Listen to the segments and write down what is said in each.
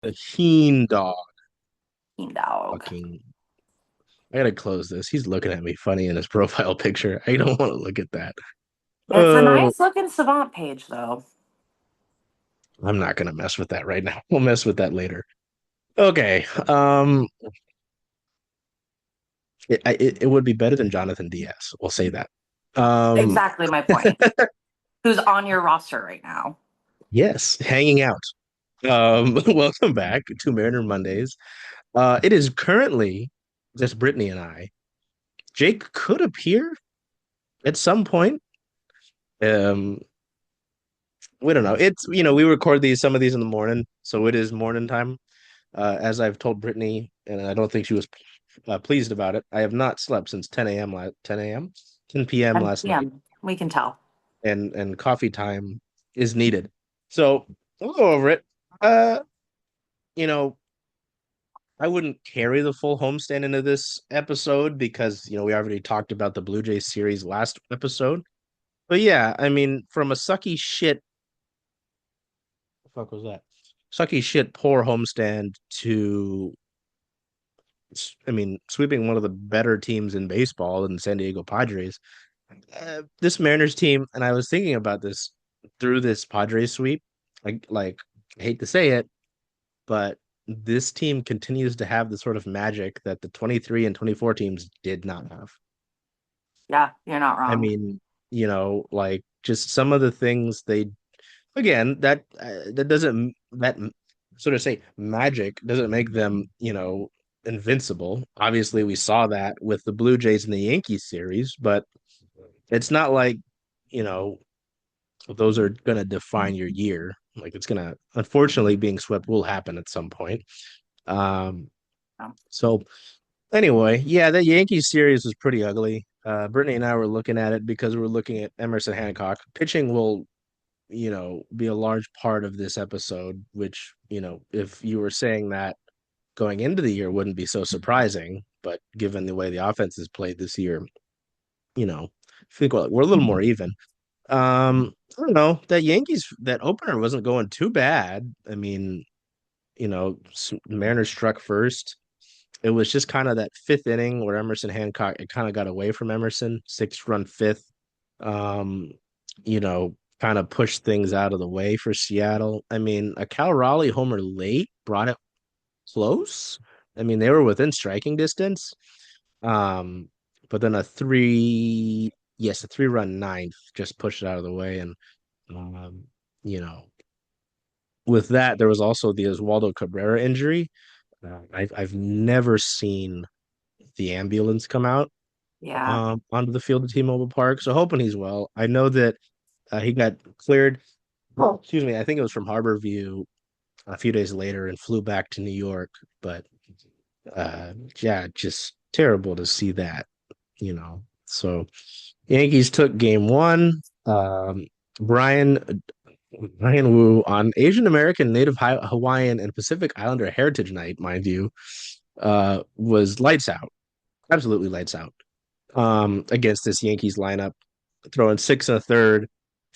A keen dog. Dog. Fucking. I gotta close this. He's looking at me funny in his profile picture. I don't want to look at that. It's a Oh, nice looking savant page, though. I'm not gonna mess with that right now. We'll mess with that later. Okay. It would be better than Jonathan Diaz. We'll say that. Um, Exactly my point. Who's on your roster right now? yes, hanging out. Welcome back to Mariner Mondays. It is currently just Brittany and I. Jake could appear at some point. Um, we don't know. It's we record some of these in the morning, so it is morning time. As I've told Brittany, and I don't think she was pleased about it. I have not slept since 10 a.m. 10 a.m. 10 p.m. last Yeah, night, we can tell. and coffee time is needed. So we'll go over it. Uh, you know, I wouldn't carry the full homestand into this episode because we already talked about the Blue Jays series last episode. But yeah, I mean, from a sucky shit, the fuck was that? Sucky shit, poor homestand to, I mean, sweeping one of the better teams in baseball in San Diego Padres. This Mariners team, and I was thinking about this through this Padres sweep. Like, I hate to say it, but this team continues to have the sort of magic that the 23 and 24 teams did not have. Yeah, you're not I wrong. mean, like just some of the things they again that doesn't that sort of say magic doesn't make them, invincible. Obviously, we saw that with the Blue Jays and the Yankees series, but it's not like, you know, those are going to define your year. Like it's going to, unfortunately, being swept will happen at some point. Um, No. so anyway, yeah, the Yankees series was pretty ugly. Brittany and I were looking at it because we're looking at Emerson Hancock. Pitching will, be a large part of this episode, which, if you were saying that going into the year wouldn't be so surprising. But given the way the offense is played this year, I think we're a little more even. I don't know. That opener wasn't going too bad. I mean, Mariners struck first. It was just kind of that fifth inning where Emerson Hancock, it kind of got away from Emerson, 6 run fifth. Um, kind of pushed things out of the way for Seattle. I mean, a Cal Raleigh homer late brought it close. I mean, they were within striking distance. Um, but then a 3 run ninth just pushed it out of the way. And, um, you know, with that, there was also the Oswaldo Cabrera injury. I've never seen the ambulance come out Yeah. onto the field at T-Mobile Park. So hoping he's well. I know that he got cleared. Oh, excuse me. I think it was from Harborview a few days later and flew back to New York. But yeah, just terrible to see that. So Yankees took game one. Brian Bryan Woo on Asian American, Native Hawaiian, and Pacific Islander Heritage Night, mind you, was lights out, absolutely lights out. Against this Yankees lineup, throwing six and a third,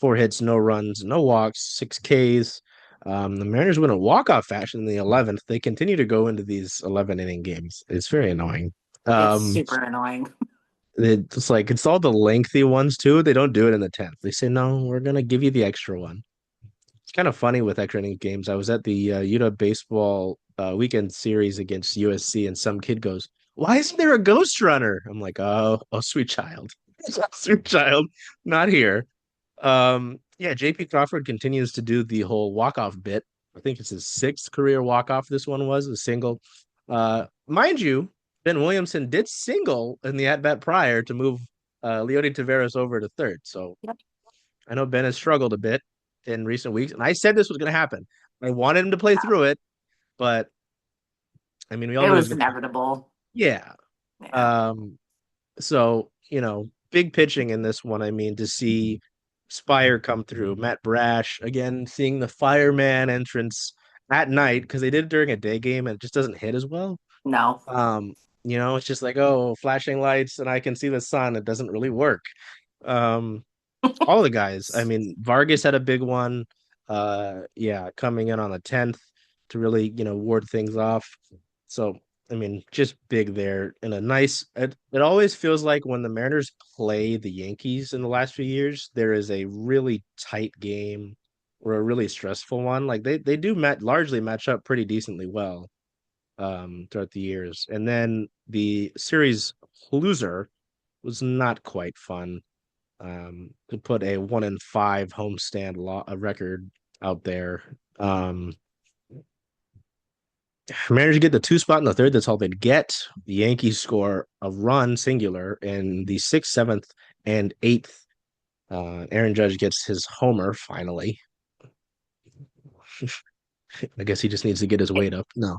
4 hits, no runs, no walks, 6 Ks. The Mariners win a walk-off fashion in the 11th. They continue to go into these 11 inning games. It's very annoying. It's Um, super annoying. it's all the lengthy ones too. They don't do it in the 10th. They say, no, we're gonna give you the extra one. It's kind of funny with extra inning games. I was at the Utah baseball weekend series against USC, and some kid goes, "Why isn't there a ghost runner?" I'm like, "Oh, sweet child, sweet child, not here." Yeah, JP Crawford continues to do the whole walk-off bit. I think it's his sixth career walk-off. This one was a single. Mind you, Ben Williamson did single in the at-bat prior to move Leody Taveras over to third. So Yep. I know Ben has struggled a bit in recent weeks, and I said this was going to happen. I wanted him to play through it, but I mean, we all It knew he was was going to. inevitable. Yeah. Yeah. So big pitching in this one. I mean, to see Spire come through, Matt Brash again, seeing the fireman entrance at night because they did it during a day game and it just doesn't hit as well. No. Um, it's just like, oh, flashing lights and I can see the sun. It doesn't really work. Um, all the guys. I mean, Vargas had a big one. Yeah, coming in on the 10th. to really, ward things off. So, I mean, just big there and a nice. It always feels like when the Mariners play the Yankees in the last few years, there is a really tight game or a really stressful one. Like they do largely match up pretty decently well throughout the years. And then the series loser was not quite fun. To put a 1-5 homestand record out there. Mariners get the 2 spot in the third. That's all they'd get. The Yankees score a run singular in the sixth, seventh, and eighth. Aaron Judge gets his homer finally. I guess he just needs to get his It, weight up. No,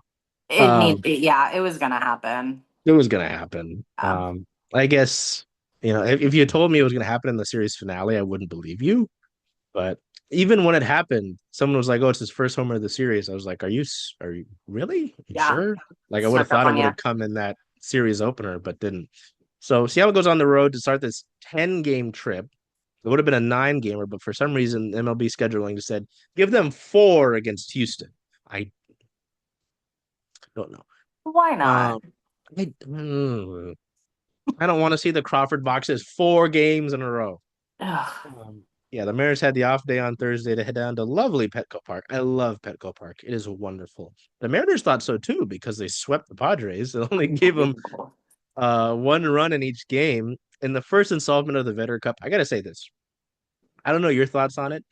yeah, it was gonna happen. it was gonna happen. Um, I guess if you told me it was gonna happen in the series finale, I wouldn't believe you. But even when it happened, someone was like, "Oh, it's his first homer of the series." I was like, are you really? Are you yeah, sure?" Like I would have snuck up thought it on would you. have come in that series opener, but didn't. So Seattle goes on the road to start this 10-game trip. It would have been a 9-gamer, but for some reason MLB scheduling just said give them 4 against Houston. I don't know. Why not? Um, I don't want to see the Crawford boxes 4 games in a row. Ugh, Yeah, the Mariners had the off day on Thursday to head down to lovely Petco Park. I love Petco Park. It is wonderful. The Mariners thought so too because they swept the Padres. They only gave them unbelievable. 1 run in each game. In the first installment of the Vetter Cup, I gotta say this. I don't know your thoughts on it.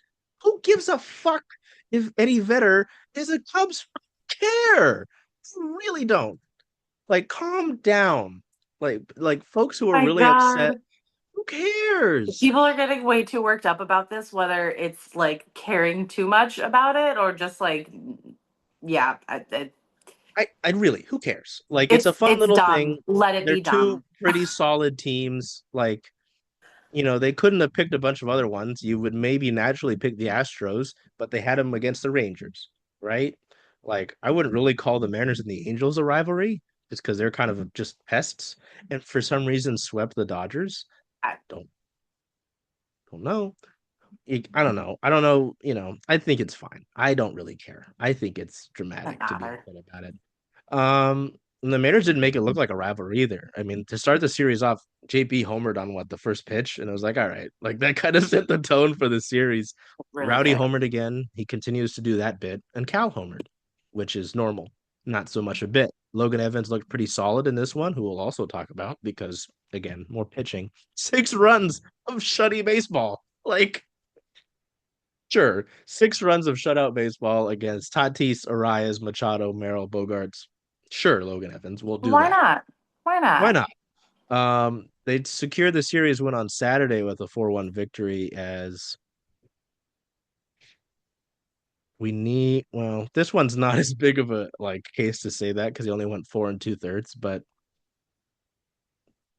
Who gives a fuck if Eddie Vedder is a Cubs care? I really don't. Like, calm down. Like folks who are My really upset. God. Who cares? People are getting way too worked up about this, whether it's like caring too much about it or just like, yeah, I really, who cares? Like, it's a fun it's little dumb. thing. Let it They're be two dumb. pretty solid teams. Like, they couldn't have picked a bunch of other ones. You would maybe naturally pick the Astros, but they had them against the Rangers, right? Like, I wouldn't really call the Mariners and the Angels a rivalry just because they're kind of just pests. And for some reason, swept the Dodgers. I Don't don't know. I don't know. I don't know. I think it's fine. I don't really care. I think it's doesn't dramatic to be matter. upset about it. And the Mariners didn't make it look like a rivalry either. I mean, to start the series off, JP homered on the first pitch, and I was like, all right, like that kind of set the tone for the series. Really Rowdy did. homered again. He continues to do that bit, and Cal homered, which is normal, not so much a bit. Logan Evans looked pretty solid in this one, who we'll also talk about because again, more pitching. 6 runs of shutty baseball. Like, sure, 6 runs of shutout baseball against Tatis, Arias, Machado, Merrill, Bogarts. Sure, Logan Evans, we'll do Why that. not? Why Why not? not? They secured the series win on Saturday with a 4-1 victory as this one's not as big of a case to say that because he only went 4 2/3, but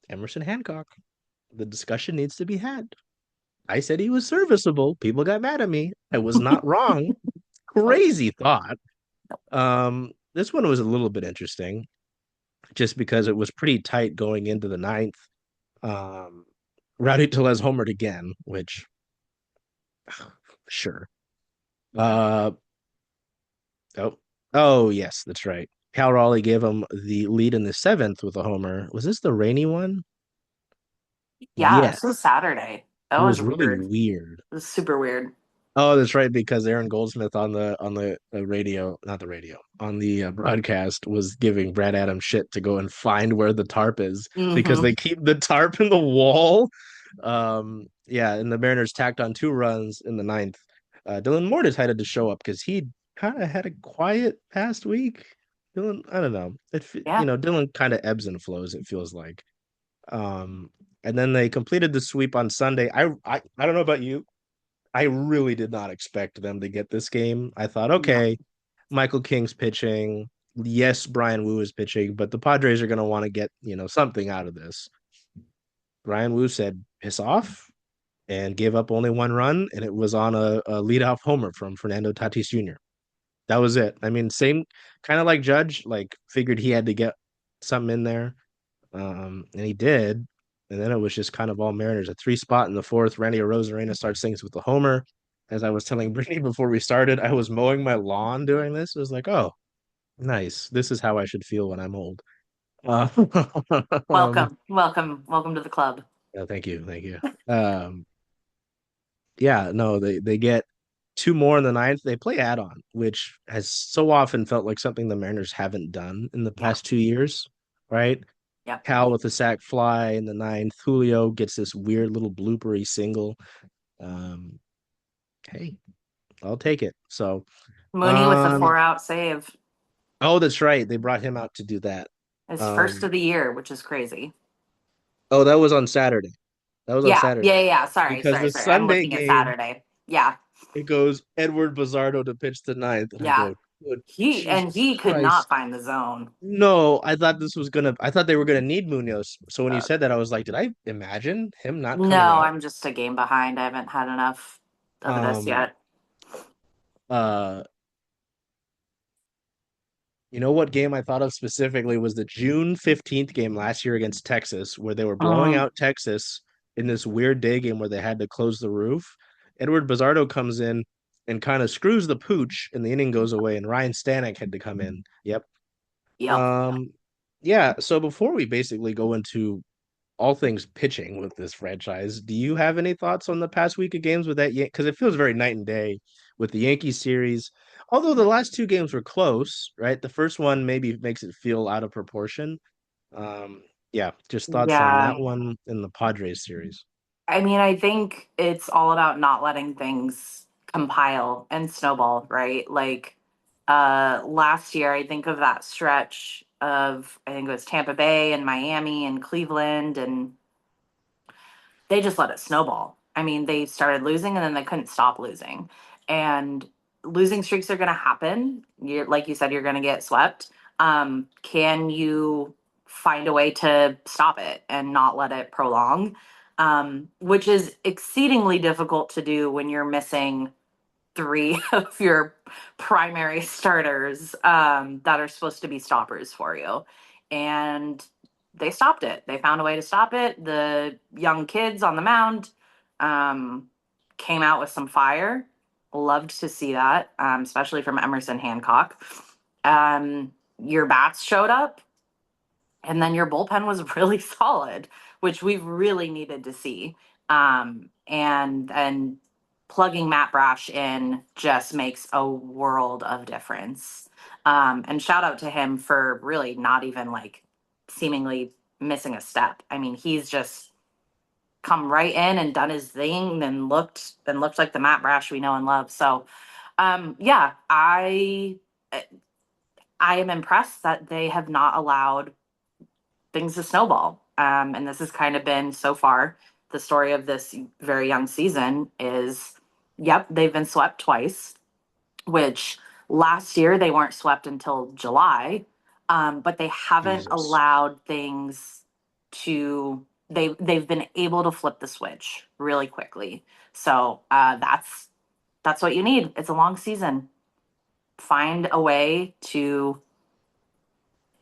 Emerson Hancock, the discussion needs to be had. I said he was serviceable. People got mad at me. I was not wrong. Nope. Crazy thought. This one was a little bit interesting just because it was pretty tight going into the ninth. Um, Rowdy Tellez homered again, which sure. Uh, oh, oh yes, that's right. Cal Raleigh gave him the lead in the seventh with a homer. Was this the rainy one? Yeah, this was Yes, Saturday. That it was was really weird. It weird. was super weird. Oh, that's right, because Aaron Goldsmith on the radio, not the radio, on the broadcast was giving Brad Adams shit to go and find where the tarp is because Hmm. they keep the tarp in the wall. Yeah, and the Mariners tacked on 2 runs in the ninth. Dylan Moore decided to show up because he kind of had a quiet past week. Dylan, I don't know. Yeah. Dylan kind of ebbs and flows, it feels like. Um, and then they completed the sweep on Sunday. I don't know about you. I really did not expect them to get this game. I thought, No. okay, Michael King's pitching. Yes, Bryan Woo is pitching, but the Padres are going to want to get, something out of this. Bryan Woo said, piss off, and gave up only 1 run, and it was on a leadoff homer from Fernando Tatis Jr. That was it. I mean, same kind of like Judge, like figured he had to get something in there. And he did. And then it was just kind of all Mariners. A 3 spot in the fourth. Randy Arozarena starts things with the homer. As I was telling Brittany before we started, I was mowing my lawn doing this. It was like, oh, Nice. This is how I should feel when I'm old. Uh, um, Welcome, welcome, welcome to the club. yeah, thank you, thank you. Yeah, no, they get two more in the ninth. They play add-on, which has so often felt like something the Mariners haven't done in the Yeah, past 2 years, right? yep. Cal with a sac fly in the ninth. Julio gets this weird little bloopery single. Um, hey, I'll take it. So, Mooney with the um, 4 out save. oh, that's right. They brought him out to do that. His first Um, of the year, which is crazy. oh, that was on Saturday. That was on Yeah, yeah, Saturday yeah, yeah. Sorry, because sorry, the sorry. I'm Sunday looking at game Saturday. Yeah, it goes Edward Bizardo to pitch the ninth, and I yeah. go, good Jesus He could not Christ. find the zone. No, I thought they were gonna need Munoz. So when you said that, I was like, did I imagine him not coming No, out? I'm just a game behind. I haven't had enough of this Um, yet. uh, you know what game I thought of specifically was the June 15th game last year against Texas, where they were blowing Mm, out Texas in this weird day game where they had to close the roof. Edward Bizardo comes in and kind of screws the pooch, and the inning goes away, and Ryan Stanek had to come in. Yep. yep. Um, yeah, so before we basically go into all things pitching with this franchise, do you have any thoughts on the past week of games with that? Because it feels very night and day with the Yankees series. Although the last two games were close, right? The first one maybe makes it feel out of proportion. Um, yeah, just thoughts on Yeah. that one in the Padres series. I mean, I think it's all about not letting things compile and snowball, right? Like last year, I think of that stretch of I think it was Tampa Bay and Miami and Cleveland, and they just let it snowball. I mean, they started losing and then they couldn't stop losing. And losing streaks are going to happen. You're like you said, you're going to get swept. Can you find a way to stop it and not let it prolong? Which is exceedingly difficult to do when you're missing three of your primary starters that are supposed to be stoppers for you. And they stopped it. They found a way to stop it. The young kids on the mound um, came out with some fire. Loved to see that, especially from Emerson Hancock. Your bats showed up, and then your bullpen was really solid, which we've really needed to see. And plugging Matt Brash in just makes a world of difference. And shout out to him for really not even like seemingly missing a step. I mean, he's just come right in and done his thing and looked like the Matt Brash we know and love. So yeah, I am impressed that they have not allowed things to snowball. And this has kind of been so far the story of this very young season is, yep, they've been swept twice, which last year they weren't swept until July, but they haven't Jesus. allowed things to. They've been able to flip the switch really quickly. So that's what you need. It's a long season. Find a way to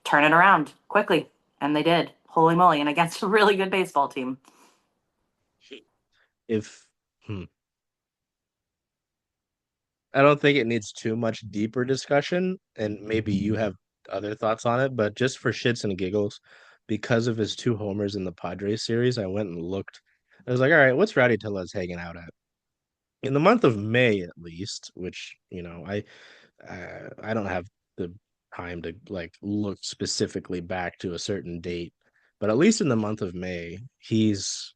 turn it around quickly. And they did. Holy moly. And against a really good baseball team. If hmm, I don't think it needs too much deeper discussion, and maybe you have other thoughts on it, but just for shits and giggles, because of his two homers in the Padres series, I went and looked. I was like, all right, what's Rowdy Tellez hanging out at? In the month of May, at least, which, I don't have the time to like look specifically back to a certain date, but at least in the month of May, he's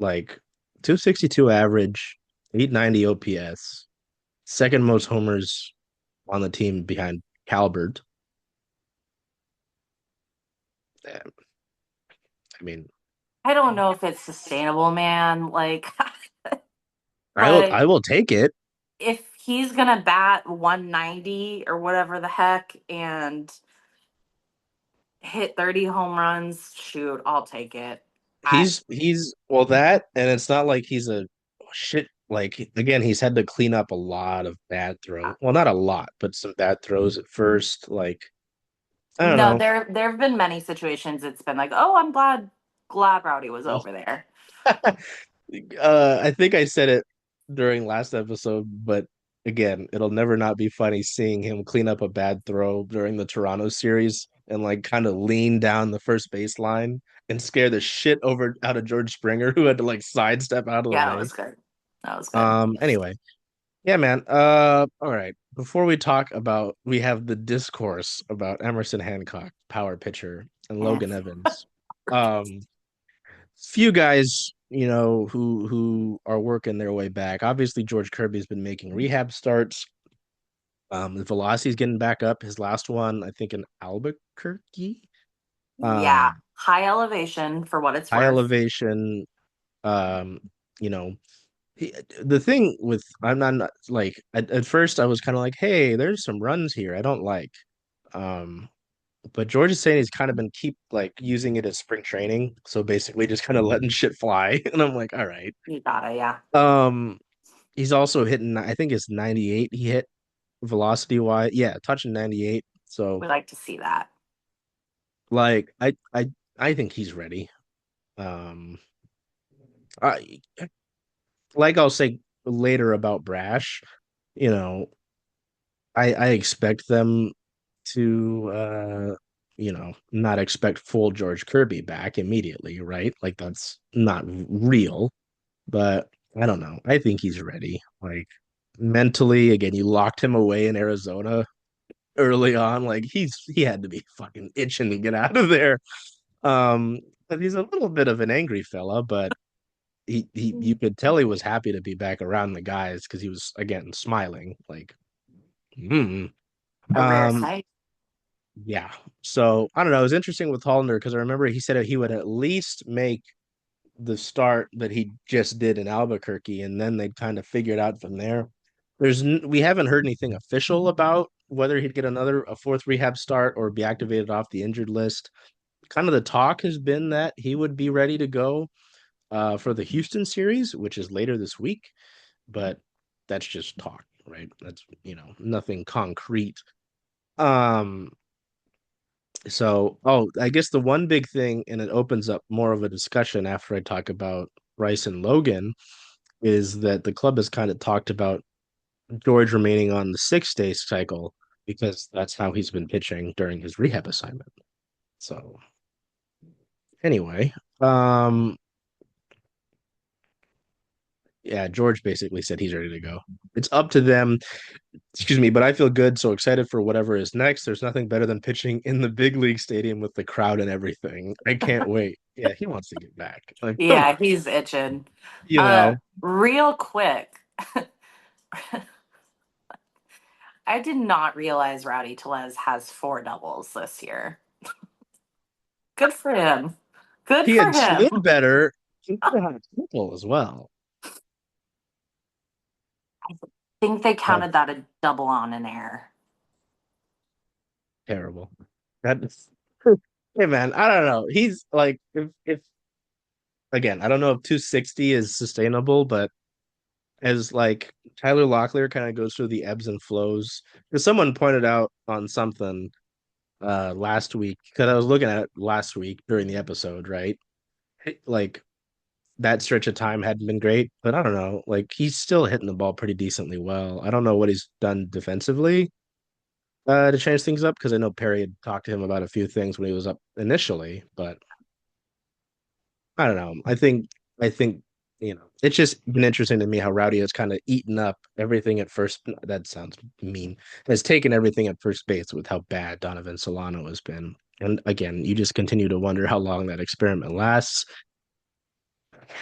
like 262 average, 890 OPS, second most homers on the team behind Calbert. I mean, I don't know if it's sustainable, man. Like, I will but I will take it. if he's going to bat 190 or whatever the heck and hit 30 home runs, shoot, I'll take it. I, He's well that, and it's not like he's a shit. Like again, he's had to clean up a lot of bad throws. Well, not a lot, but some bad throws at first. Like I don't no, know. there have been many situations it's been like, oh, I'm glad Rowdy was Oh. over there. I think I said it during last episode, but again, it'll never not be funny seeing him clean up a bad throw during the Toronto series and like kind of lean down the first baseline and scare the shit over out of George Springer, who had to like sidestep out of the Yeah, that way. was good. That was good. Anyway, yeah, man. All right. Before we talk about, we have the discourse about Emerson Hancock, power pitcher, and Eh. Logan Evans. Um, few guys, who are working their way back. Obviously, George Kirby's been making rehab starts. The velocity's getting back up. His last one, I think, in Albuquerque. Yeah, Um, high elevation for what it's high worth. elevation. Um, you know, the thing with I'm not like at first I was kind of like, hey, there's some runs here I don't like. Um, but George is saying he's kind of been keep like using it as spring training, so basically just kind of letting shit fly. And I'm like, all right. You gotta, yeah. Um, he's also hitting, I think it's 98 he hit velocity wise. Yeah, touching 98. So We like to see that. like I think he's ready. Um, I like I'll say later about Brash, you know, I expect them to not expect full George Kirby back immediately, right? Like that's not real, but I don't know. I think he's ready. Like mentally, again, you locked him away in Arizona early on. Like he had to be fucking itching to get out of there. But he's a little bit of an angry fella, but he you could tell he was happy to be back around the guys because he was again smiling like hmm. A rare Um sight. yeah. So I don't know. It was interesting with Hollander because I remember he said he would at least make the start that he just did in Albuquerque, and then they'd kind of figure it out from there. We haven't heard anything official about whether he'd get a fourth rehab start or be activated off the injured list. Kind of the talk has been that he would be ready to go for the Houston series, which is later this week, but that's just talk, right? That's nothing concrete. Um, I guess the one big thing, and it opens up more of a discussion after I talk about Bryce and Logan, is that the club has kind of talked about George remaining on the 6 day cycle because that's how he's been pitching during his rehab assignment. So anyway, um, yeah, George basically said he's ready to go. It's up to them. Excuse me, but I feel good, so excited for whatever is next. There's nothing better than pitching in the big league stadium with the crowd and everything. I can't wait. Yeah, he wants to get back. Like, come Yeah, on, he's itching. you know. Real quick, I did not realize Rowdy Tellez has four doubles this year. Good for him. Good He for had him. slid better. He could have had a triple as well. I think they Oh, counted that a double on an air. terrible. That's hey man, I don't know. He's like if again, I don't know if 260 is sustainable, but as like Tyler Locklear kind of goes through the ebbs and flows. Because someone pointed out on something last week, because I was looking at it last week during the episode, right? Like that stretch of time hadn't been great, but I don't know. Like he's still hitting the ball pretty decently well. I don't know what he's done defensively to change things up because I know Perry had talked to him about a few things when he was up initially, but I don't know. I think it's just been interesting to me how Rowdy has kind of eaten up everything at first. That sounds mean. Has taken everything at first base with how bad Donovan Solano has been. And again, you just continue to wonder how long that experiment lasts.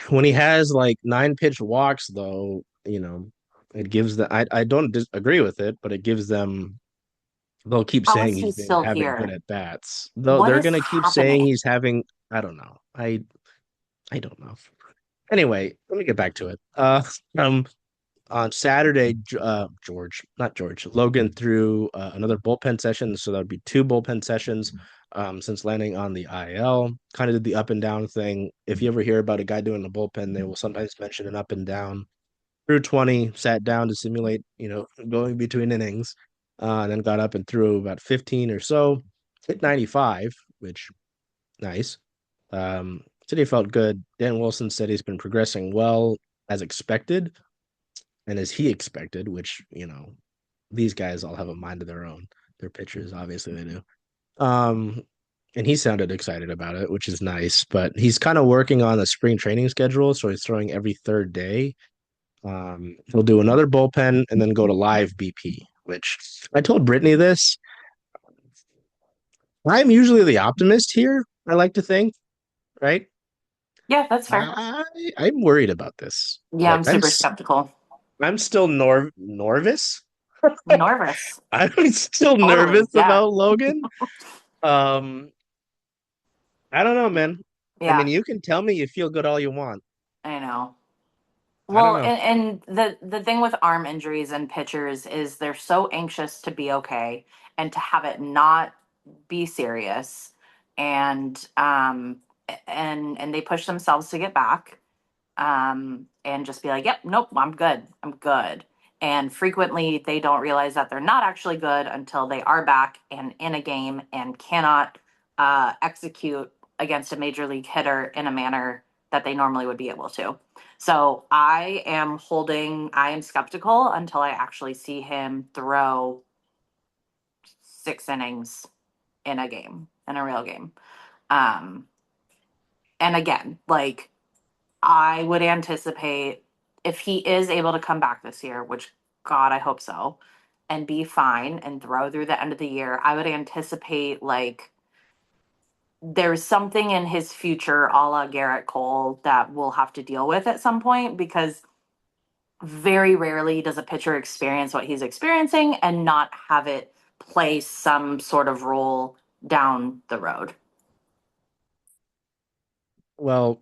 When he has like 9 pitch walks, though, it gives the I don't disagree with it, but it gives them they'll keep How saying is he he's been still having good here? at bats. Though What they're is gonna keep saying happening? he's having I don't know. I don't know. Anyway, let me get back to it. Um, on Saturday, not George, Logan threw another bullpen session, so that would be two bullpen sessions. Since landing on the IL, kind of did the up and down thing. If you ever hear about a guy doing the bullpen, they will sometimes mention an up and down. Threw 20, sat down to simulate, going between innings, and then got up and threw about 15 or so. Hit 95, which nice. Said he felt good. Dan Wilson said he's been progressing well as expected. and as he expected, which, these guys all have a mind of their own. Their pitchers, obviously they do. Um, and he sounded excited about it, which is nice, but he's kind of working on a spring training schedule, so he's throwing every third day. He'll do another bullpen and then go to live BP, which I told Brittany this. I'm usually the optimist here, I like to think, right? Yeah, that's fair. I'm worried about this. Yeah, Like I'm super skeptical. I'm still nervous. Nervous. I'm still Totally. nervous Yeah. about Logan. Um, I don't know, man. I mean, Yeah, you can tell me you feel good all you want. I know. I don't Well, know. and the thing with arm injuries and pitchers is they're so anxious to be okay and to have it not be serious, and and they push themselves to get back, and just be like, yep, nope, I'm good. And frequently they don't realize that they're not actually good until they are back and in a game and cannot execute against a major league hitter in a manner that they normally would be able to. So I am skeptical until I actually see him throw 6 innings in a game, in a real game. Um, and again, like I would anticipate if he is able to come back this year, which God, I hope so, and be fine and throw through the end of the year, I would anticipate like there's something in his future a la Garrett Cole that we'll have to deal with at some point because very rarely does a pitcher experience what he's experiencing and not have it play some sort of role down the road. Well,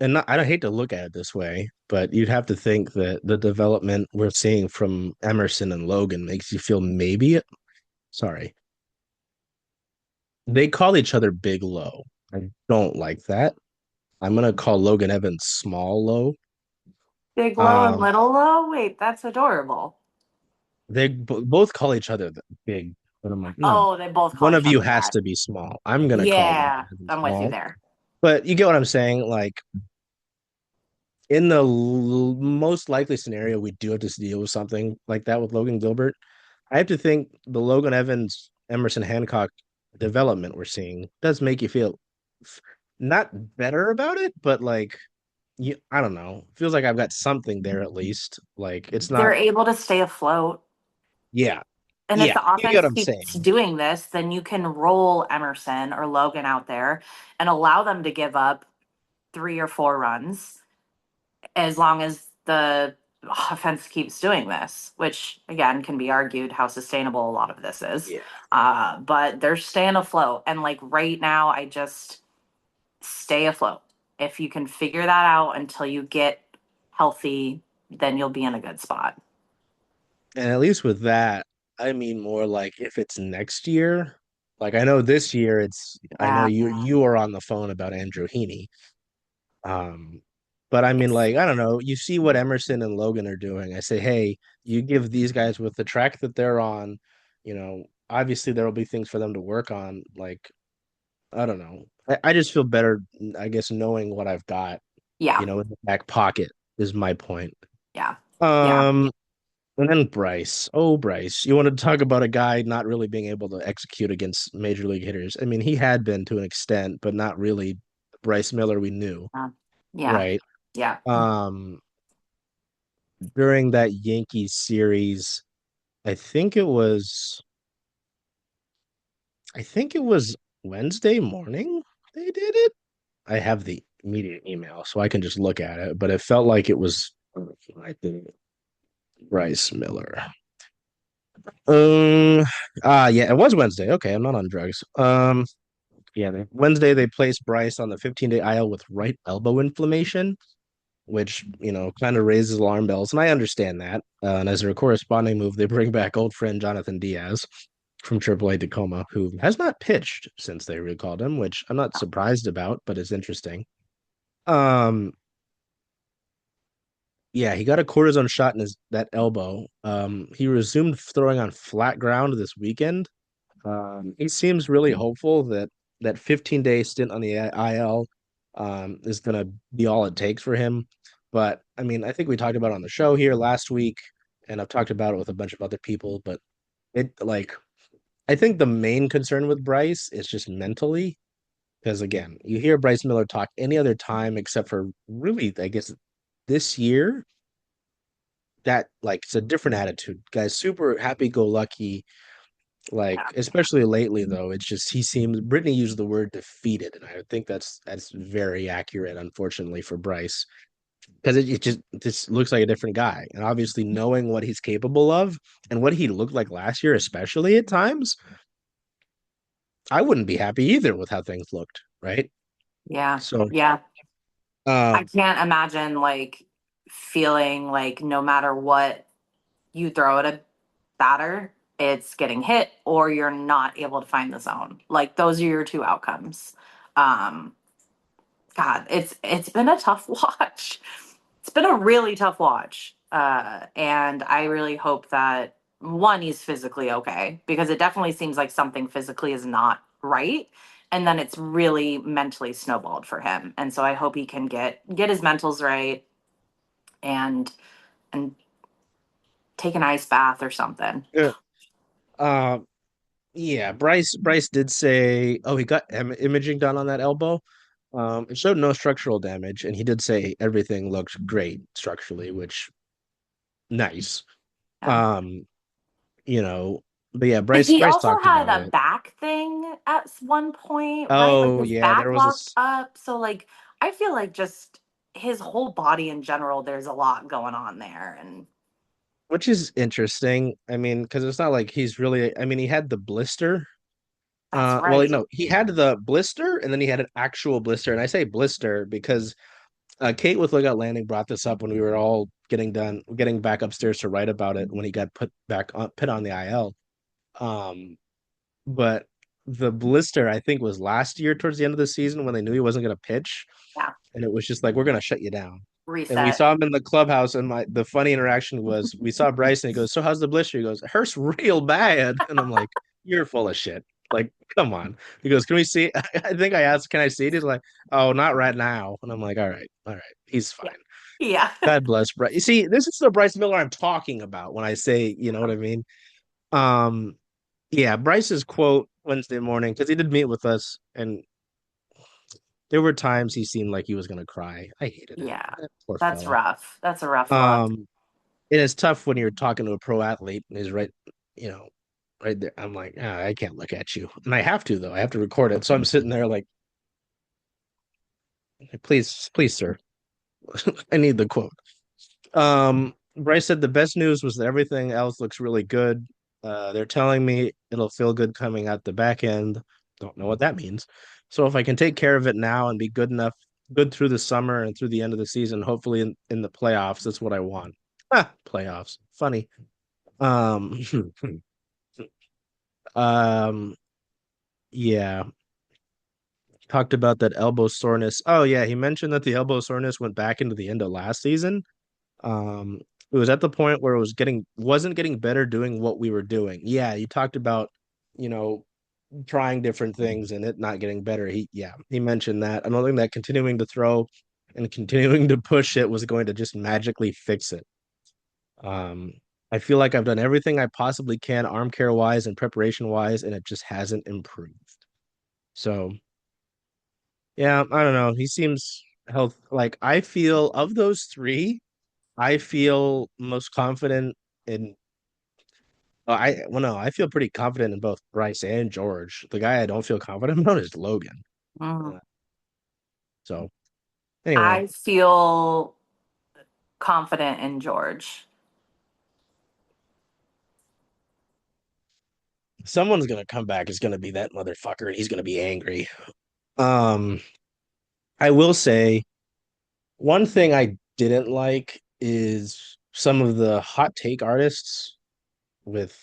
and not, I don't hate to look at it this way, but you'd have to think that the development we're seeing from Emerson and Logan makes you feel maybe, sorry, they call each other big low. I don't like that. I'm gonna call Logan Evans small low. Big low and Um, little low? Wait, that's adorable. they both call each other big, but I'm like, no, Oh, they both call one each of you other has that. to be small. I'm gonna call Yeah, Logan Evans I'm with you small, there. but you get what I'm saying. Like in the most likely scenario, we do have to deal with something like that with Logan Gilbert. I have to think the Logan Evans, Emerson Hancock development we're seeing does make you feel not better about it, but like I don't know. Feels like I've got something there at least. Like it's They're not. able to stay afloat. Yeah, And if yeah. the You get what offense I'm keeps saying. doing this, then you can roll Emerson or Logan out there and allow them to give up 3 or 4 runs as long as the offense keeps doing this, which again can be argued how sustainable a lot of this is. Yeah. But they're staying afloat. And like right now, I just stay afloat. If you can figure that out until you get healthy, then you'll be in a good spot. And at least with that, I mean more like if it's next year. Like I know this year I know Yeah. you are on the phone about Andrew Heaney. Um, but I mean, Yes. like, I don't know. You see what Emerson and Logan are doing. I say, hey, you give these guys with the track that they're on, obviously there will be things for them to work on. Like, I don't know. I just feel better, I guess, knowing what I've got, Yeah. in the back pocket is my point. Yeah. Yeah. Um, and then Bryce. Oh, Bryce. You want to talk about a guy not really being able to execute against major league hitters. I mean, he had been to an extent, but not really Bryce Miller we knew, Yeah. right? Yeah. Um, during that Yankees series, I think it was I think it was Wednesday morning they did it. I have the immediate email so I can just look at it, but it felt like it was I think Bryce Miller. Um yeah, it was Wednesday. Okay, I'm not on drugs. Yeah, Wednesday they placed Bryce on the 15-day IL with right elbow inflammation, which kind of raises alarm bells, and I understand that. And as a corresponding move, they bring back old friend Jonathan Diaz from AAA Tacoma, who has not pitched since they recalled him, which I'm not surprised about, but it's interesting. Um, yeah, he got a cortisone shot in his that elbow. He resumed throwing on flat ground this weekend. He seems really hopeful that that 15-day stint on the IL is going to be all it takes for him. But I mean, I think we talked about it on the show here last week, and I've talked about it with a bunch of other people. But it like I think the main concern with Bryce is just mentally, because again, you hear Bryce Miller talk any other time except for really, I guess this year, that like it's a different attitude. Guy's super happy go lucky. Like, Yeah. especially lately though, it's just he seems Brittany used the word defeated, and I think that's very accurate, unfortunately, for Bryce. Because it just looks like a different guy. And obviously knowing what he's capable of and what he looked like last year, especially at times, I wouldn't be happy either with how things looked, right? Yeah. So Yeah. I um can't imagine like feeling like no matter what you throw at a batter, it's getting hit or you're not able to find the zone. Like those are your two outcomes. Um, God, it's been a tough watch. It's been a really tough watch. And I really hope that one, he's physically okay, because it definitely seems like something physically is not right. And then it's really mentally snowballed for him. And so I hope he can get his mentals right and and take an ice bath or something. yeah. Um yeah, Bryce did say, oh, he got imaging done on that elbow. It showed no structural damage, and he did say everything looked great structurally, which nice. Yeah. Um, you know, but yeah, He Bryce also talked had about a it. back thing at one point, right? Like Oh his yeah, back there was locked up. So like I feel like just his whole body in general, there's a lot going on there. And which is interesting. I mean, because it's not like he's really. I mean, he had the blister. that's Well, right. no, he had the blister, and then he had an actual blister. And I say blister because Kate with Lookout Landing brought this up when we were all getting back upstairs to write about it when he got put on the IL. Um, but the blister I think was last year towards the end of the season when they knew he wasn't going to pitch, Yeah. and it was just like we're going to shut you down. And we Reset. saw him in the clubhouse, and the funny interaction was we saw Bryce, and he goes, "So how's the blister?" He goes, "It hurts real bad," and I'm like, "You're full of shit." Like, come on. He goes, "Can we see?" I think I asked, "Can I see it?" He's like, "Oh, not right now." And I'm like, all right, he's Yeah. fine. Yeah. God bless Bryce. You see, this is the Bryce Miller I'm talking about when I say, you know what I mean? Um, yeah, Bryce's quote Wednesday morning, because he did meet with us, and there were times he seemed like he was gonna cry. I hated it. Yeah. That poor That's fella. rough. That's a rough look. Um, it is tough when you're talking to a pro athlete and he's right, you know, right there. I'm like, ah, I can't look at you, and I have to though. I have to record it, so I'm sitting there like, please, please, sir, I need the quote. Bryce said the best news was that everything else looks really good. They're telling me it'll feel good coming out the back end. Don't know what that means. So if I can take care of it now and be good through the summer and through the end of the season, hopefully in the playoffs, that's what I want. Playoffs. Funny. Um, um, yeah. Talked about that elbow soreness. Oh yeah, he mentioned that the elbow soreness went back into the end of last season. Um, it was at the point where it wasn't getting better doing what we were doing. Yeah, you talked about, you know, trying different things and it not getting better. He mentioned that. I don't think that continuing to throw and continuing to push it was going to just magically fix it. Um, I feel like I've done everything I possibly can arm care wise and preparation wise, and it just hasn't improved. So yeah, I don't know. He seems health like I feel of those three, I feel most confident in. Well, no, I feel pretty confident in both Bryce and George. The guy I don't feel confident about is Logan. Mm. Uh, So anyway, I feel confident in George. someone's gonna come back. It's gonna be that motherfucker, and he's gonna be angry. Um, I will say one thing I didn't like is some of the hot take artists with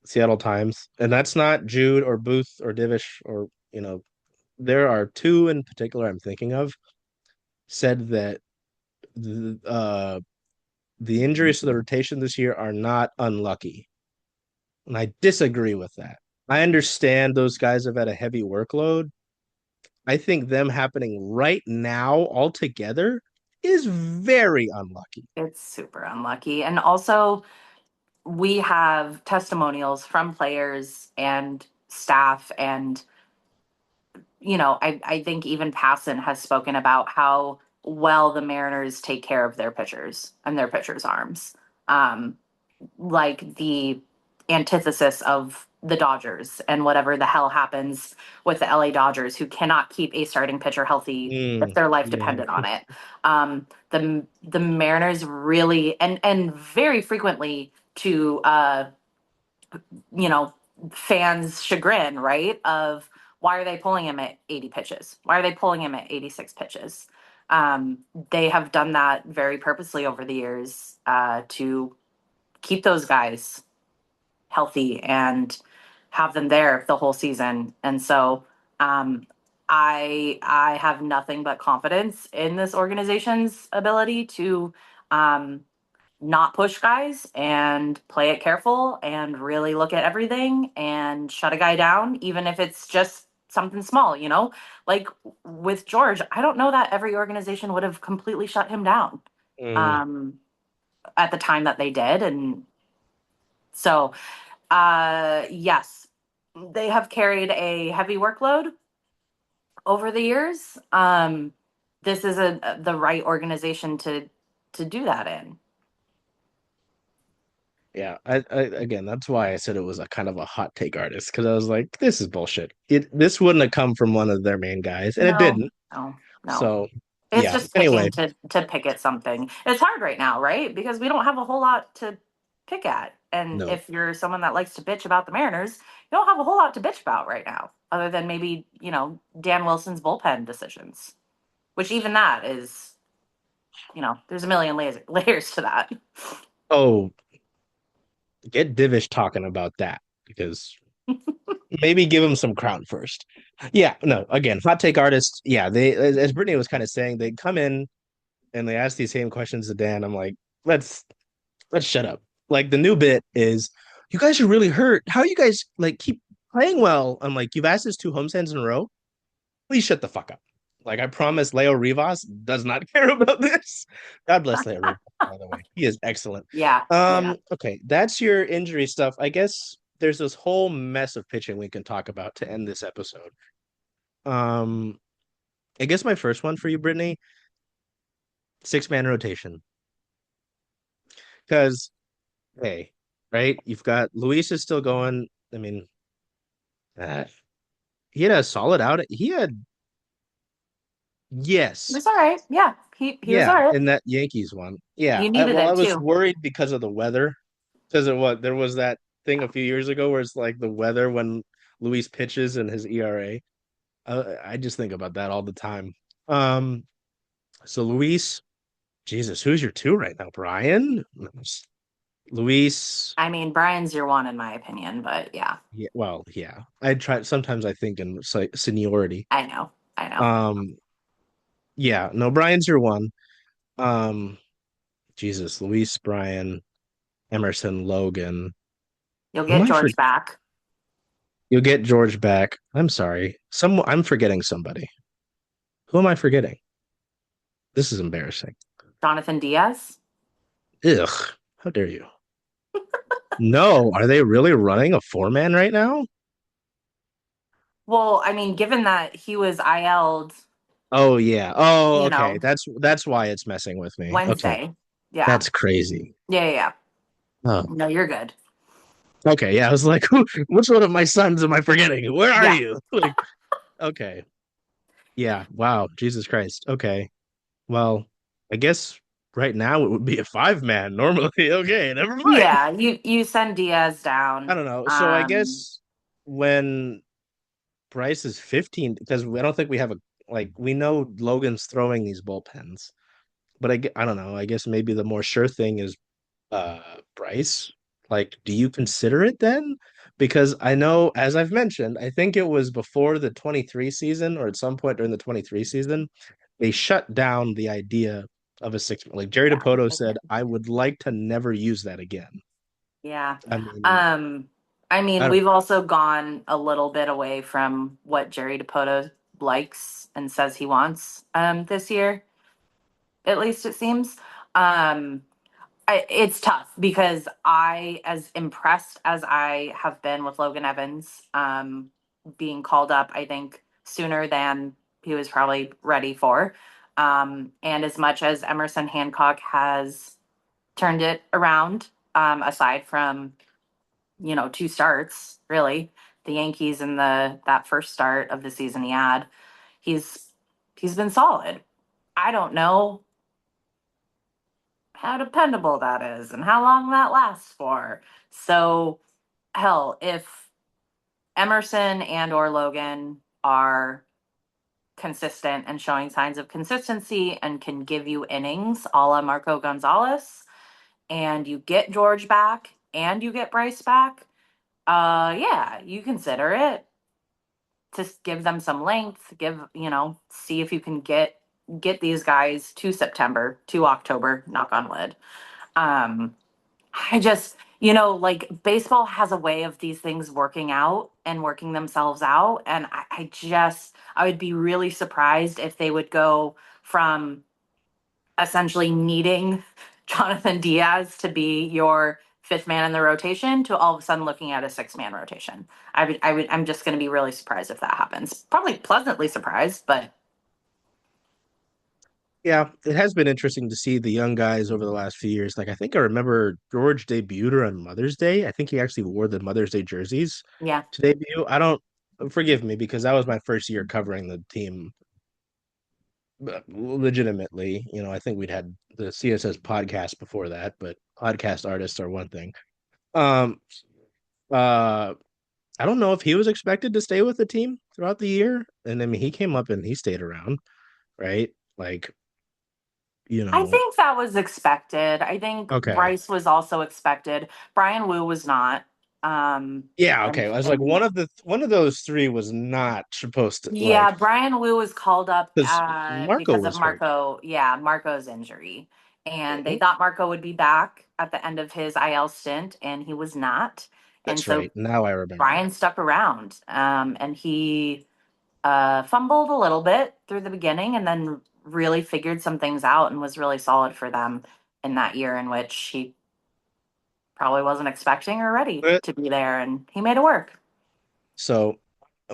Seattle Times, and that's not Jude or Booth or Divish or there are two in particular I'm thinking of said that the injuries to the rotation this year are not unlucky. And I disagree with that. I understand those guys have had a heavy workload. I think them happening right now all together is very unlucky. It's super unlucky. And also, we have testimonials from players and staff and I think even Passan has spoken about how well the Mariners take care of their pitchers and their pitchers' arms. Um, like the antithesis of the Dodgers and whatever the hell happens with the LA Dodgers, who cannot keep a starting pitcher healthy if their life Yeah. depended on it. The Mariners really and very frequently to you know, fans' chagrin, right? Of why are they pulling him at 80 pitches? Why are they pulling him at 86 pitches? Um, they have done that very purposely over the years to keep those guys healthy and have them there the whole season. And so um, I have nothing but confidence in this organization's ability to um, not push guys and play it careful and really look at everything and shut a guy down, even if it's just something small, like with George. I don't know that every organization would have completely shut him down Mm, um, at the time that they did. And so, yes, they have carried a heavy workload over the years. This is the right organization to do that in. yeah. Again, that's why I said it was a kind of a hot take artist because I was like, this is bullshit. This wouldn't have come from one of their main guys, and it No, didn't. no, no. So It's yeah. just Anyway, picking to pick at something. It's hard right now, right? Because we don't have a whole lot to pick at. And no. if you're someone that likes to bitch about the Mariners, you don't have a whole lot to bitch about right now, other than maybe, Dan Wilson's bullpen decisions, which even that is, there's a million layers to that. Oh, get Divish talking about that because maybe give him some crown first. Yeah, no, again, hot take artists. Yeah, they as Brittany was kind of saying, they come in and they ask these same questions to Dan. I'm like, let's shut up. Like the new bit is, you guys are really hurt. How you guys like keep playing well? I'm like, you've asked this two homestands in a row. Please shut the fuck up. Like I promise, Leo Rivas does not care about this. God bless Leo Rivas, by the way. He is excellent. Yeah, yeah. Okay, that's your injury stuff. I guess there's this whole mess of pitching we can talk about to end this episode. Um, I guess my first one for you, Brittany, 6-man rotation. Because hey, right, you've got Luis is still going. I mean, uh, he had a solid out. He had It yes, was all right. Yeah, he was all yeah, right. in that Yankees one. Yeah, You needed well, I it was too. worried because of the weather. Because of what there was that thing a few years ago where it's like the weather when Luis pitches and his ERA. I just think about that all the time. Um, so Luis, Jesus, who's your two right now? Brian, Luis. I mean, Brian's your one in my opinion, but yeah, Yeah, well, yeah. I try. Sometimes I think in seniority. I know. I know. Um, yeah. No, Brian's your one. Um, Jesus, Luis, Brian, Emerson, Logan. You'll Who am get I for? George back. You'll get George back. I'm sorry. I'm forgetting somebody. Who am I forgetting? This is embarrassing. Jonathan Diaz. Ugh. How dare you? No, are they really running a 4-man right now? Well, I mean, given that he was IL'd, Oh yeah. Oh, you okay. know, That's why it's messing with me. Okay. Wednesday. Yeah. That's crazy. Yeah, yeah, yeah. Oh. No, you're good. Okay, yeah. I was like, which one of my sons am I forgetting? Where are Yeah. you? Like, okay. Yeah. Wow. Jesus Christ. Okay. Well, I guess right now it would be a 5-man normally. Okay, never mind. Yeah, you send Diaz I down. don't know. So I guess when Bryce is 15, because I don't think we have a like we know Logan's throwing these bullpens, but I don't know. I guess maybe the more sure thing is Bryce. Like, do you consider it then? Because I know, as I've mentioned, I think it was before the 23 season or at some point during the 23 season, they shut down the idea of a 6. Like Jerry Yeah. DePoto said, I would like to never use that again. Yeah. I mean, Um, I I mean, don't we've also gone a little bit away from what Jerry DePoto likes and says he wants this year. at least it seems. Um, it's tough because as impressed as I have been with Logan Evans, being called up, I think sooner than he was probably ready for. And as much as Emerson Hancock has turned it around, aside from, two starts, really, the Yankees and that first start of the season he had, he's he's been solid. I don't know how dependable that is and how long that lasts for. So, hell, if Emerson and or Logan are consistent and showing signs of consistency and can give you innings a la Marco Gonzalez, and you get George back and you get Bryce back, yeah, you consider it. Just give them some length, see if you can get these guys to September, to October, knock on wood. Um, I just, like baseball has a way of these things working out and working themselves out. And I would be really surprised if they would go from essentially needing Jonathan Diaz to be your fifth man in the rotation to all of a sudden looking at a six-man rotation. I'm just going to be really surprised if that happens. Probably pleasantly surprised, but Yeah, it has been interesting to see the young guys over the last few years. Like I think I remember George debuted on Mother's Day. I think he actually wore the Mother's Day jerseys yeah. to debut. I don't forgive me because that was my first year covering the team legitimately. I think we'd had the CSS podcast before that, but podcast artists are one thing. Um uh I don't know if he was expected to stay with the team throughout the year. And I mean he came up and he stayed around, right? Like, you I know, think that was expected. I think okay. Bryce was also expected. Bryan Woo was not. Yeah, okay. And I was like and one of those three was not supposed to yeah, like Bryan Woo was called up because Marco because of was hurt. Marco's injury. And they Mhm. thought Marco would be back at the end of his IL stint, and he was not. And That's so right. Now I remember. Bryan stuck around, and he fumbled a little bit through the beginning and then really figured some things out and was really solid for them in that year in which he probably wasn't expecting or ready But to be there, and he made it work. so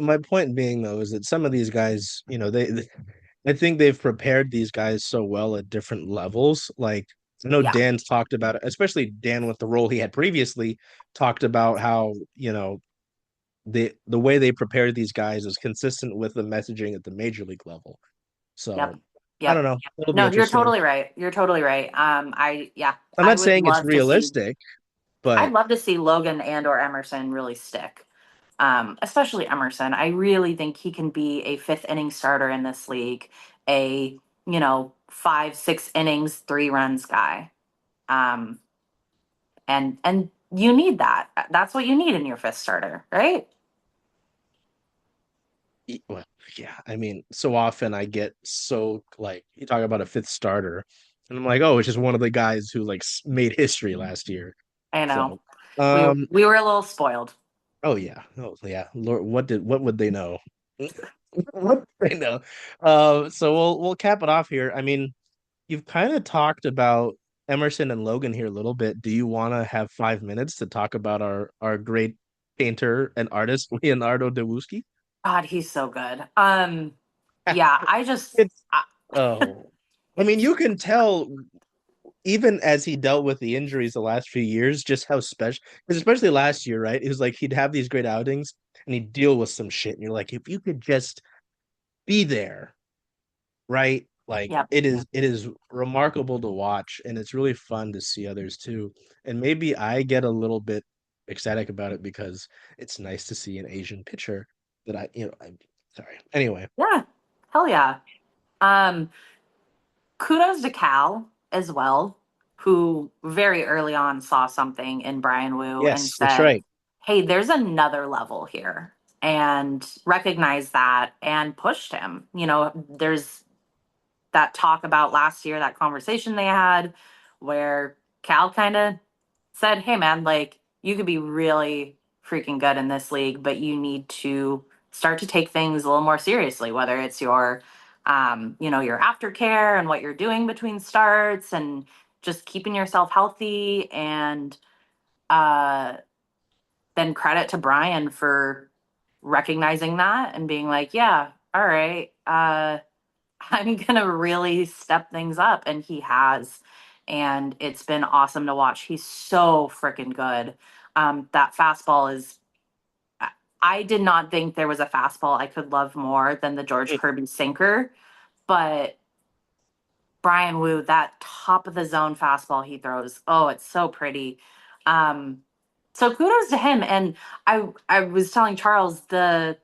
my point being though is that some of these guys, I think they've prepared these guys so well at different levels. Like I know Yeah. Dan's talked about it, especially Dan with the role he had previously, talked about how, the way they prepared these guys is consistent with the messaging at the major league level. Yep. So I don't Yep. know. It'll be No, you're interesting. totally right. You're totally right. I'm I not would saying it's love to see realistic, I'd but love to see Logan and or Emerson really stick. Especially Emerson. I really think he can be a fifth inning starter in this league, a, 5, 6 innings, 3 runs guy. Um, and you need that. That's what you need in your fifth starter, right? well, yeah, I mean, so often I get so like you talk about a fifth starter, and I'm like, oh, it's just one of the guys who like made history last year. I know. So, We um, we were a little spoiled. oh yeah, Lord, what would they know? What would they know? So we'll cap it off here. I mean, you've kind of talked about Emerson and Logan here a little bit. Do you want to have 5 minutes to talk about our great painter and artist Leonardo da Vinci? God, he's so good. Yeah, It's oh, I mean, you can tell even as he dealt with the injuries the last few years, just how special, because especially last year, right? It was like he'd have these great outings and he'd deal with some shit, and you're like, if you could just be there, right? Like Yep. it is remarkable to watch, and it's really fun to see others too. And maybe I get a little bit ecstatic about it because it's nice to see an Asian pitcher that I'm sorry. Anyway, Yeah. Hell yeah. Um, Kudos to Cal as well, who very early on saw something in Bryan Woo and yes, that's said, right. hey, there's another level here, and recognized that and pushed him. There's that talk about last year, that conversation they had where Cal kind of said, hey, man, like you could be really freaking good in this league, but you need to start to take things a little more seriously, whether it's your your aftercare and what you're doing between starts and just keeping yourself healthy. And uh, then credit to Bryan for recognizing that and being like, yeah, all right, I'm going to really step things up. And he has. And it's been awesome to watch. He's so freaking good. That fastball is, I did not think there was a fastball I could love more than the George Kirby sinker. But Bryan Woo, that top of the zone fastball he throws, oh, it's so pretty. Um, so kudos to him. And I was telling Charles the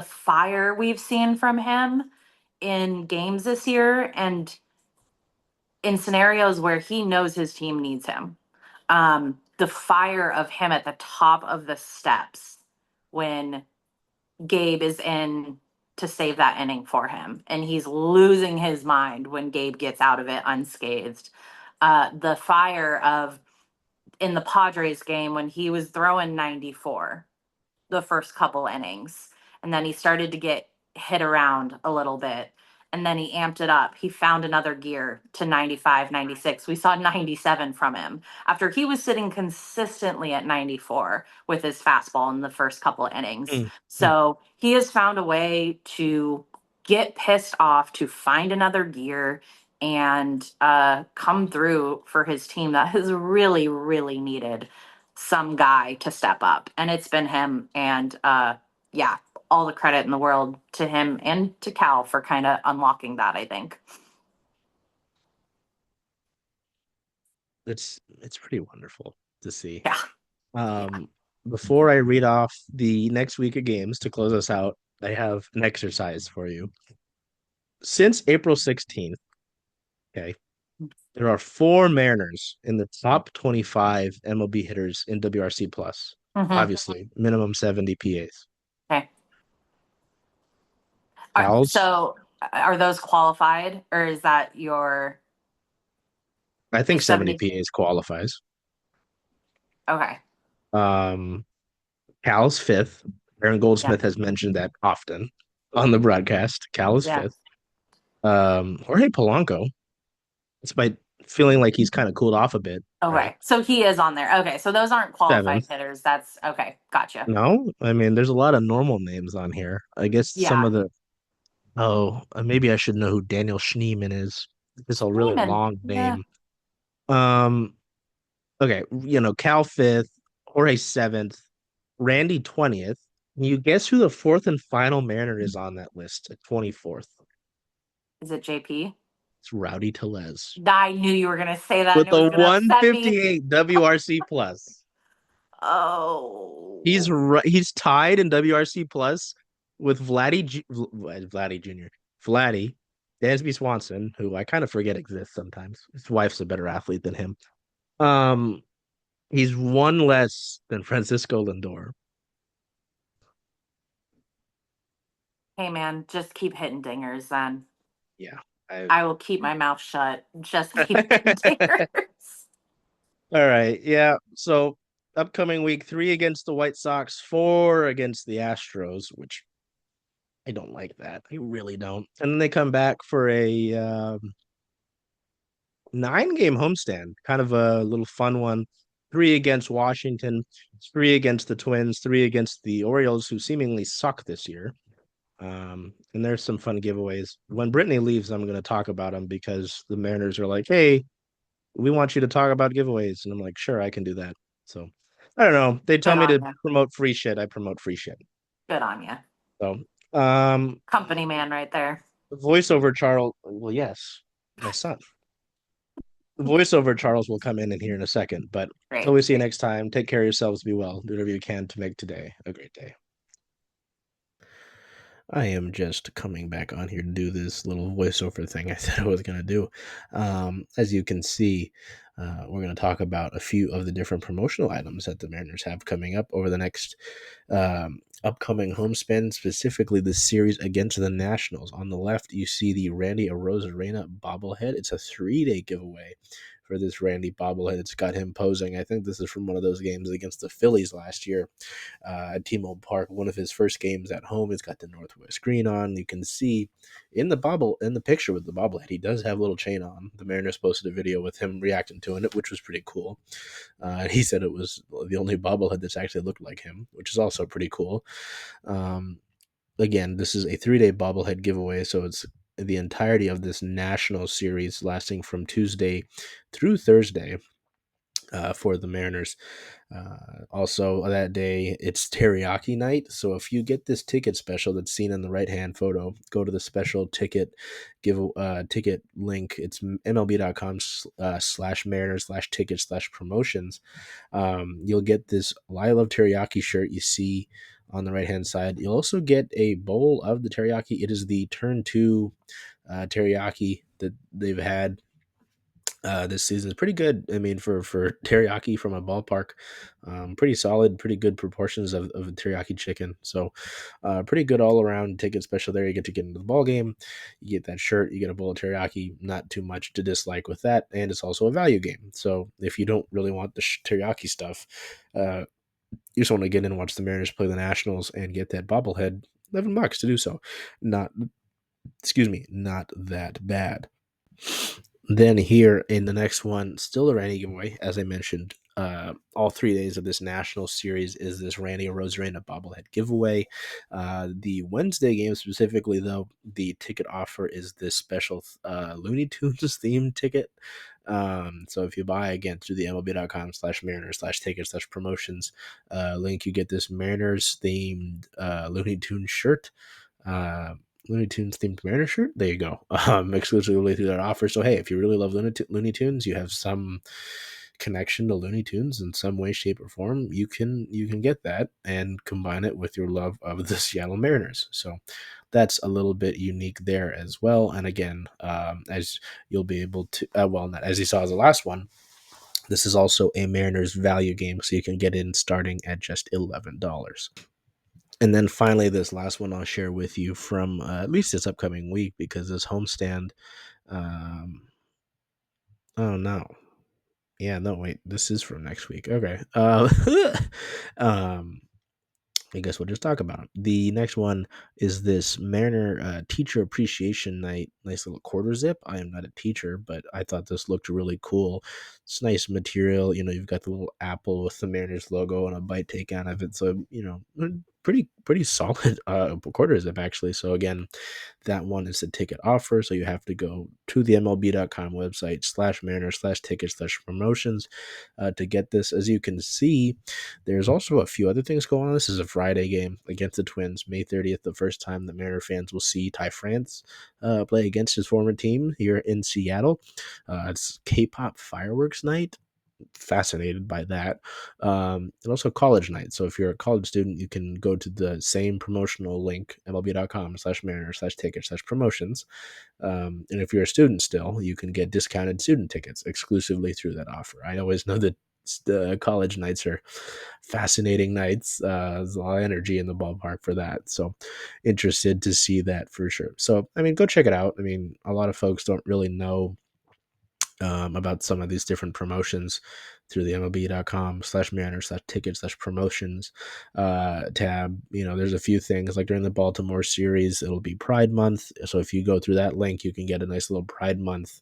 fire we've seen from him in games this year and in scenarios where he knows his team needs him. The fire of him at the top of the steps when Gabe is in to save that inning for him, and he's losing his mind when Gabe gets out of it unscathed. The fire of in the Padres game when he was throwing 94 the first couple innings. And then he started to get hit around a little bit. And then he amped it up. He found another gear to 95, 96. We saw 97 from him after he was sitting consistently at 94 with his fastball in the first couple of innings. Mm. So he has found a way to get pissed off, to find another gear and come through for his team that has really, really needed some guy to step up, and it's been him. And yeah, all the credit in the world to him and to Cal for kind of unlocking that, I think. It's pretty wonderful to see. Yeah. Um, Before I read off the next week of games to close us out, I have an exercise for you. Since April 16th, okay, there are 4 Mariners in the top 25 MLB hitters in WRC plus. Mm-hmm. Obviously, minimum 70 PAs. Okay. Cows, So are those qualified, or is that your I think is 70 70? PAs qualifies. Okay. Um, Cal's fifth. Aaron Yeah. Goldsmith has mentioned that often on the broadcast. Cal is Yeah. fifth. Jorge Polanco, despite feeling like he's kind of cooled off a bit, right? Okay. So he is on there. Okay. So those aren't qualified Seventh. hitters. That's okay. Gotcha. No, I mean, there's a lot of normal names on here. I guess some Yeah. of the, maybe I should know who Daniel Schneemann is. It's a really Schneeman. long Yeah. name. Um, okay, Cal fifth, Jorge seventh, Randy 20th. Can you guess who the fourth and final Mariner is on that list at 24th? Is it JP? It's Rowdy Tellez I knew you were gonna say that, and with it was a gonna upset me. 158 WRC plus. Oh. He's tied in WRC plus with Vladdy Jr. Vladdy, Dansby Swanson, who I kind of forget exists sometimes. His wife's a better athlete than him. Um, he's one less than Francisco Lindor. Hey man, just keep hitting dingers then. Yeah. I will keep my mouth shut. Just keep hitting dingers. All right. Yeah. So upcoming week 3 against the White Sox, 4 against the Astros, which I don't like that. I really don't. And then they come back for a 9-game homestand, kind of a little fun one. 3 against Washington, 3 against the Twins, 3 against the Orioles, who seemingly suck this year. And there's some fun giveaways. When Brittany leaves, I'm going to talk about them because the Mariners are like, hey, we want you to talk about giveaways. And I'm like, sure, I can do that. So I don't know. They tell Good me on to you. promote free shit. I promote free shit. Good on you. So, Company man right there. voiceover Charles. Well, yes, my son. The voiceover Charles will come in here in a second. But until Great. we see you next time, take care of yourselves. Be well. Do whatever you can to make today a great day. I am just coming back on here to do this little voiceover thing I said I was going to do. As you can see, we're going to talk about a few of the different promotional items that the Mariners have coming up over the next upcoming home spin, specifically the series against the Nationals. On the left, you see the Randy Arozarena bobblehead. It's a 3-day giveaway for this Randy bobblehead. It's got him posing. I think this is from one of those games against the Phillies last year at T-Mobile Park. One of his first games at home. It's got the Northwest green on. You can see in the picture with the bobblehead, he does have a little chain on. The Mariners posted a video with him reacting to it, which was pretty cool. He said it was the only bobblehead that's actually looked like him, which is also pretty cool. Again, this is a 3-day bobblehead giveaway, so it's the entirety of this national series lasting from Tuesday through Thursday for the Mariners. Also, that day it's teriyaki night. So if you get this ticket special that's seen in the right hand photo, go to the special ticket ticket link. It's mlb.com slash Mariners slash ticket slash promotions. You'll get this I Love Teriyaki shirt you see on the right hand side. You'll also get a bowl of the teriyaki. It is the turn 2 teriyaki that they've had this season. Is pretty good. I mean, for teriyaki from a ballpark, pretty solid, pretty good proportions of teriyaki chicken. So, pretty good all around ticket special there. You get to get into the ball game, you get that shirt, you get a bowl of teriyaki. Not too much to dislike with that, and it's also a value game. So, if you don't really want the teriyaki stuff, you just want to get in and watch the Mariners play the Nationals and get that bobblehead. $11 to do so. Not not that bad. Then here in the next one, still a Randy giveaway, as I mentioned. All 3 days of this national series is this Randy Arozarena bobblehead giveaway. The Wednesday game specifically, though, the ticket offer is this special Looney Tunes themed ticket. So if you buy again through the MLB.com slash Mariners slash ticket slash promotions link, you get this Mariners themed Looney Tunes shirt. Looney Tunes themed Mariner shirt. There you go. Exclusively through that offer. So hey, if you really love Looney Tunes, you have some connection to Looney Tunes in some way, shape, or form, you can get that and combine it with your love of the Seattle Mariners. So that's a little bit unique there as well. And again, as you'll be able to, not as you saw as the last one, this is also a Mariners value game, so you can get in starting at just $11. And then finally, this last one I'll share with you from at least this upcoming week, because this homestand. Oh no, yeah, no, wait, this is from next week. Okay. Um, I guess we'll just talk about them. The next one is this Mariner Teacher Appreciation Night. Nice little quarter zip. I am not a teacher, but I thought this looked really cool. It's nice material. You know, you've got the little apple with the Mariners logo and a bite take out of it. So, you know, pretty solid quarter zip, actually. So, again, that one is a ticket offer. So you have to go to the MLB.com website / Mariners / tickets / promotions to get this. As you can see, there's also a few other things going on. This is a Friday game against the Twins, May 30th, the first time that Mariner fans will see Ty France play against his former team here in Seattle. It's K-pop fireworks night. Fascinated by that. And also college night. So if you're a college student, you can go to the same promotional link, mlb.com / Mariners / tickets / promotions. And if you're a student still, you can get discounted student tickets exclusively through that offer. I always know that the college nights are fascinating nights. There's a lot of energy in the ballpark for that. So interested to see that for sure. So, I mean, go check it out. I mean, a lot of folks don't really know about some of these different promotions through the MLB.com / Mariners / tickets / promotions tab. You know, there's a few things like during the Baltimore series, it'll be Pride Month. So if you go through that link, you can get a nice little Pride Month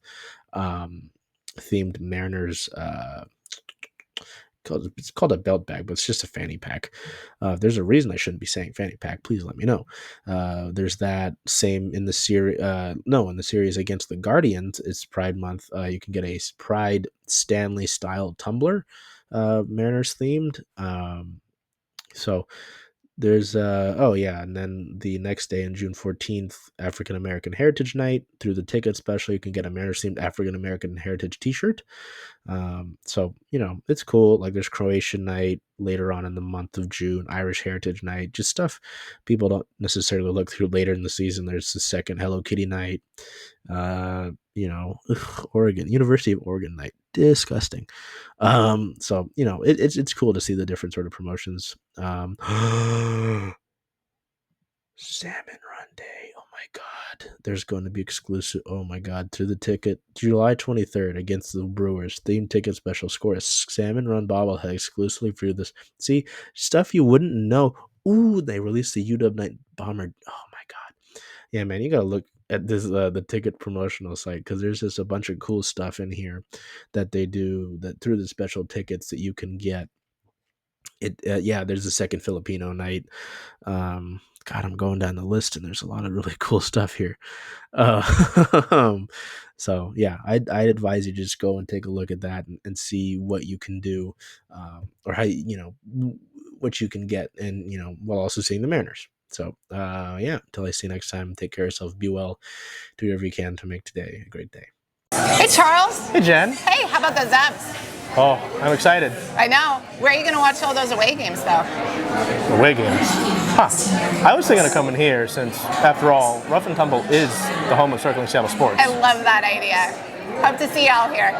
themed Mariners it's called a belt bag, but it's just a fanny pack. There's a reason I shouldn't be saying fanny pack. Please let me know. There's that same in the series. No, in the series against the Guardians, it's Pride Month. You can get a Pride Stanley style tumbler, Mariners themed. So there's and then the next day on June 14th, African American Heritage Night. Through the ticket special, you can get a Mariners themed African American Heritage t-shirt. So, you know, it's cool. Like there's Croatian night later on in the month of June, Irish Heritage Night, just stuff people don't necessarily look through later in the season. There's the second Hello Kitty night, you know, Oregon, University of Oregon night, disgusting. So, you know, it's cool to see the different sort of promotions. Salmon Run Day. Oh my God. There's going to be exclusive. Oh my God. To the ticket. July 23rd against the Brewers. Theme ticket special score. A Salmon Run bobblehead exclusively for this. See, stuff you wouldn't know. Ooh, they released the UW Night Bomber. Oh my God. Yeah, man. You got to look at this the ticket promotional site because there's just a bunch of cool stuff in here that they do that through the special tickets that you can get. Yeah, there's a second Filipino night. God, I'm going down the list, and there's a lot of really cool stuff here. So yeah, I advise you just go and take a look at that and see what you can do, or how what you can get, and while also seeing the Mariners. So yeah, until I see you next time, take care of yourself, be well, do whatever you can to make today a great day. Hey, Charles. Hey, Jen. Hey, how about those M's? Oh, I'm excited. I know. Where are you going to watch all those away games, though? Away games. Huh. I was thinking of coming here since, after all, Rough and Tumble is the home of Circling Seattle Sports. I love that idea. Hope to see y'all here.